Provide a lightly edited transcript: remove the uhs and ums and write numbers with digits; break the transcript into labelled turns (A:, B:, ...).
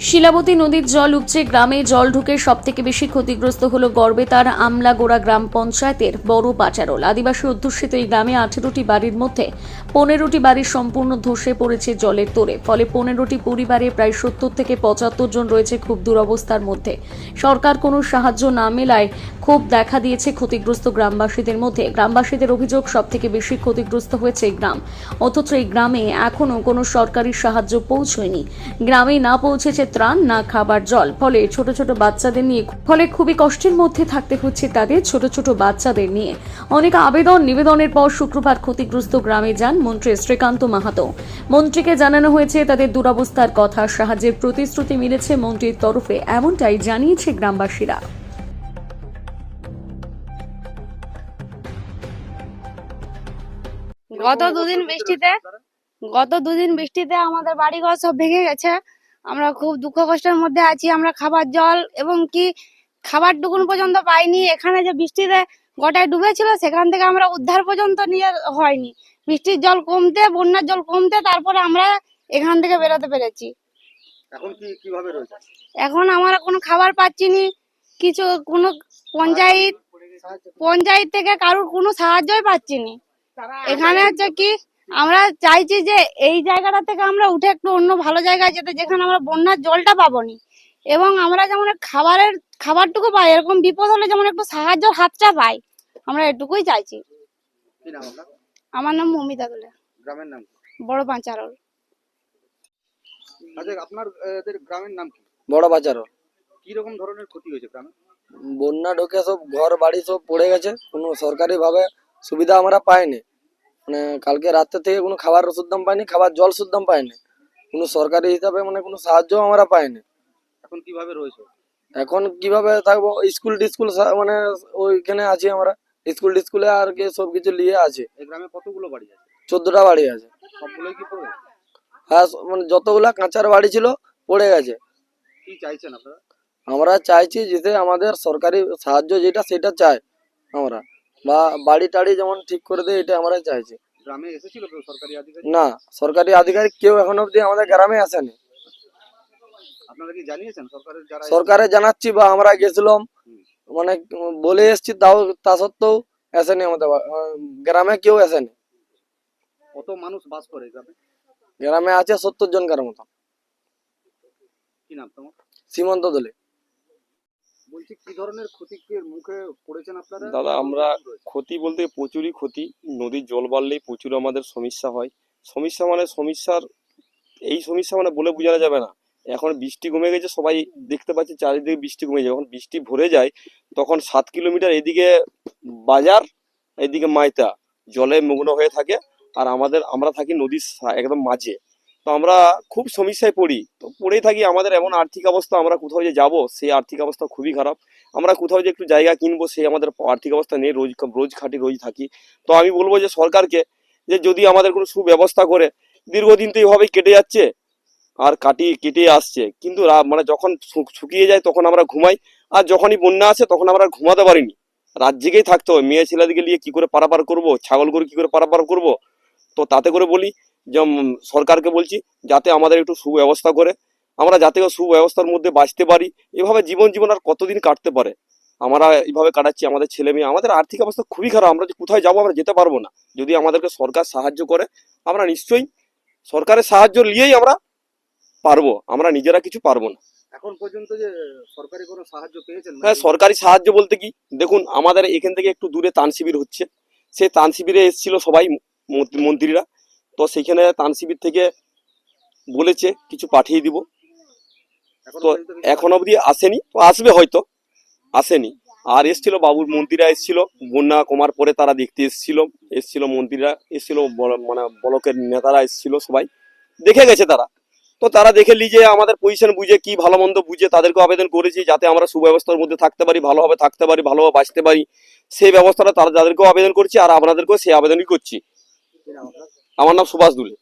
A: শিলাবতী নদীর জল উপচে গ্রামে জল ঢুকে সবথেকে বেশি ক্ষতিগ্রস্ত হলো গড়বেতার আমলাগোড়া গ্রাম পঞ্চায়েতের বড় পাচারোল আদিবাসী অধ্যুষিত এই গ্রামে 18টি বাড়ির মধ্যে 15টি বাড়ি সম্পূর্ণ ধসে পড়েছে জলের তোড়ে। ফলে 15টি পরিবারে প্রায় 70 থেকে 75 জন রয়েছে খুব দুরবস্থার মধ্যে। সরকার কোনো সাহায্য না মেলায় ক্ষোভ দেখা দিয়েছে ক্ষতিগ্রস্ত গ্রামবাসীদের মধ্যে। গ্রামবাসীদের অভিযোগ সবথেকে বেশি ক্ষতিগ্রস্ত হয়েছে এই গ্রাম, অথচ এই গ্রামে এখনো কোনো সরকারি সাহায্য পৌঁছয়নি। গ্রামে না পৌঁছেছে ত্রাণ, না খাবার জল। ফলে ছোট ছোট বাচ্চাদের নিয়ে খুবই কষ্টের মধ্যে থাকতে হচ্ছে তাদের। ছোট ছোট বাচ্চাদের নিয়ে অনেক নিবেদনের পর শুক্রবার ক্ষতিগ্রস্ত গ্রামে যান মন্ত্রী শ্রীকান্ত মাহাতো। মন্ত্রীকে জানানো হয়েছে তাদের দুরবস্থার কথা, সাহায্যের প্রতিশ্রুতি মিলেছে মন্ত্রীর তরফে, এমনটাই জানিয়েছে গ্রামবাসীরা।
B: গত দুদিন বৃষ্টিতে আমাদের বাড়িঘর সব ভেঙে গেছে। আমরা খুব দুঃখ কষ্টের মধ্যে আছি। আমরা খাবার জল এবং কি খাবার টুকুন পর্যন্ত পাইনি। এখানে যে বৃষ্টিতে গোটায় ডুবেছিল সেখান থেকে আমরা উদ্ধার পর্যন্ত নিয়ে হয়নি। বৃষ্টির জল কমতে, বন্যার জল কমতে তারপরে আমরা এখান থেকে বেরোতে পেরেছি।
C: এখন কিভাবে রয়েছে?
B: এখন আমরা কোনো খাবার পাচ্ছি নি, কিছু কোনো পঞ্চায়েত থেকে কারোর কোনো সাহায্যই পাচ্ছি নি। এখানে হচ্ছে কি আমরা চাইছি যে এই জায়গাটা থেকে আমরা উঠে একটু অন্য ভালো জায়গায় যেতে, যেখানে আমরা বন্যার জলটা পাবনি এবং আমরা যেমন খাবারটুকু পাই, এরকম বিপদ হলে যেমন একটু সাহায্যের হাতটা পাই, আমরা এটুকুই চাইছি।
C: কি নাম আপনার?
B: আমার নাম মমিতা দোলে,
C: গ্রামের নাম কি?
B: বড় পাঁচারোল।
C: আচ্ছা, আপনাদের গ্রামের নাম কি?
D: বড় বাজারও।
C: কি রকম ধরনের ক্ষতি হয়েছে গ্রামে?
D: বন্যা ঢুকে সব ঘর বাড়ি সব পড়ে গেছে, কোনো সরকারি ভাবে সুবিধা আমরা পাইনি। মানে কালকে রাত্রে থেকে কোনো খাবার ওষুধ দাম পাইনি, খাবার জল ওষুধ দাম পাইনি, কোনো সরকারি হিসাবে মানে কোনো সাহায্য আমরা পাইনি।
C: এখন কিভাবে রয়েছে?
D: এখন কিভাবে থাকবো, স্কুল টিস্কুল মানে ওইখানে আছি আমরা, স্কুলে আর কি সব কিছু নিয়ে আছে।
C: এই গ্রামে কতগুলো বাড়ি আছে?
D: 14টা বাড়ি আছে।
C: সবগুলোই কি পড়বে?
D: হ্যাঁ, মানে যতগুলা কাঁচার বাড়ি ছিল পড়ে গেছে।
C: কি চাইছেন আপনারা?
D: আমরা চাইছি যাতে আমাদের সরকারি সাহায্য যেটা সেটা চাই আমরা, বা বাড়ি টাড়ি যেমন ঠিক করে দেয়, এটা আমরা চাইছি।
C: গ্রামে এসেছিল কেউ সরকারি আধিকারিক?
D: না, সরকারি আধিকারিক কেউ এখনো অব্দি আমাদের গ্রামে আসেনি।
C: আপনারা কি জানিয়েছেন সরকারের যারা?
D: সরকারে জানাচ্ছি বা আমরা গেছিলাম, মানে বলে এসছি, তা সত্ত্বেও আসেনি আমাদের গ্রামে, কেউ আসেনি।
C: কত মানুষ বাস করে গ্রামে?
D: গ্রামে আছে 70 জনকার মতো।
C: কি নাম তোমার?
D: সীমন্ত দলে।
C: বলছি কি ধরনের ক্ষতির মুখে পড়েছেন আপনারা?
E: দাদা, আমরা ক্ষতি বলতে প্রচুরই ক্ষতি। নদীর জল বাড়লেই প্রচুর আমাদের সমস্যা হয়। সমস্যা মানে বলে বোঝানো যাবে না। এখন বৃষ্টি কমে গেছে, সবাই দেখতে পাচ্ছে চারিদিকে বৃষ্টি কমে যায়। যখন বৃষ্টি ভরে যায় তখন 7 কিলোমিটার এদিকে বাজার, এদিকে মাইতা জলে মগ্ন হয়ে থাকে। আর আমরা থাকি নদীর একদম মাঝে, তো আমরা খুব সমস্যায় পড়ি। তো পড়েই থাকি। আমাদের এমন আর্থিক অবস্থা, আমরা কোথাও যে যাবো সেই আর্থিক অবস্থা খুবই খারাপ। আমরা কোথাও যে একটু জায়গা কিনবো সেই আমাদের আর্থিক অবস্থা নেই। রোজ খাটি রোজ থাকি। তো আমি বলবো যে সরকারকে, যে যদি আমাদের কোনো সুব্যবস্থা করে। দীর্ঘদিন তো এইভাবেই কেটে যাচ্ছে আর কেটে আসছে, কিন্তু মানে যখন শুকিয়ে যায় তখন আমরা ঘুমাই, আর যখনই বন্যা আসে তখন আমরা ঘুমাতে পারিনি। রাত জেগেই থাকতে হয়। মেয়ে ছেলেদিকে নিয়ে কি করে পারাপার করবো, ছাগল গরু কি করে পারাপার করবো। তো তাতে করে বলি যে সরকারকে বলছি যাতে আমাদের একটু সুব্যবস্থা করে, আমরা যাতে সুব্যবস্থার মধ্যে বাঁচতে পারি। এভাবে জীবন আর কতদিন কাটতে পারে? আমরা এইভাবে কাটাচ্ছি। আমাদের ছেলে মেয়ে, আমাদের আর্থিক অবস্থা খুবই খারাপ। আমরা যে কোথায় যাবো, আমরা যেতে পারবো না। যদি আমাদেরকে সরকার সাহায্য করে, আমরা নিশ্চয়ই সরকারের সাহায্য নিয়েই আমরা পারবো, আমরা নিজেরা কিছু পারবো না।
C: এখন পর্যন্ত যে সরকারি কোনো সাহায্য পেয়েছেন?
E: হ্যাঁ, সরকারি সাহায্য বলতে কি, দেখুন আমাদের এখান থেকে একটু দূরে ত্রাণ শিবির হচ্ছে। সেই ত্রাণ শিবিরে এসেছিল সবাই মন্ত্রীরা। তো সেখানে ত্রাণ শিবির থেকে বলেছে কিছু পাঠিয়ে দিব। তো এখন অবধি আসেনি, তো আসবে হয়তো, আসেনি। আর এসছিল বাবুর মন্ত্রীরা এসছিল, বন্যা কমার পরে তারা দেখতে এসছিল মন্ত্রীরা এসছিল, মানে ব্লকের নেতারা এসছিল, সবাই দেখে গেছে তারা। তো তারা দেখে যে আমাদের পজিশন বুঝে, কি ভালো মন্দ বুঝে তাদেরকে আবেদন করেছি যাতে আমরা সুব্যবস্থার মধ্যে থাকতে পারি, ভালোভাবে থাকতে পারি, ভালোভাবে বাঁচতে পারি। সেই ব্যবস্থাটা তাদেরকেও আবেদন করছি, আর আপনাদেরকেও সেই আবেদনই করছি। আমার নাম সুভাষ দুলে।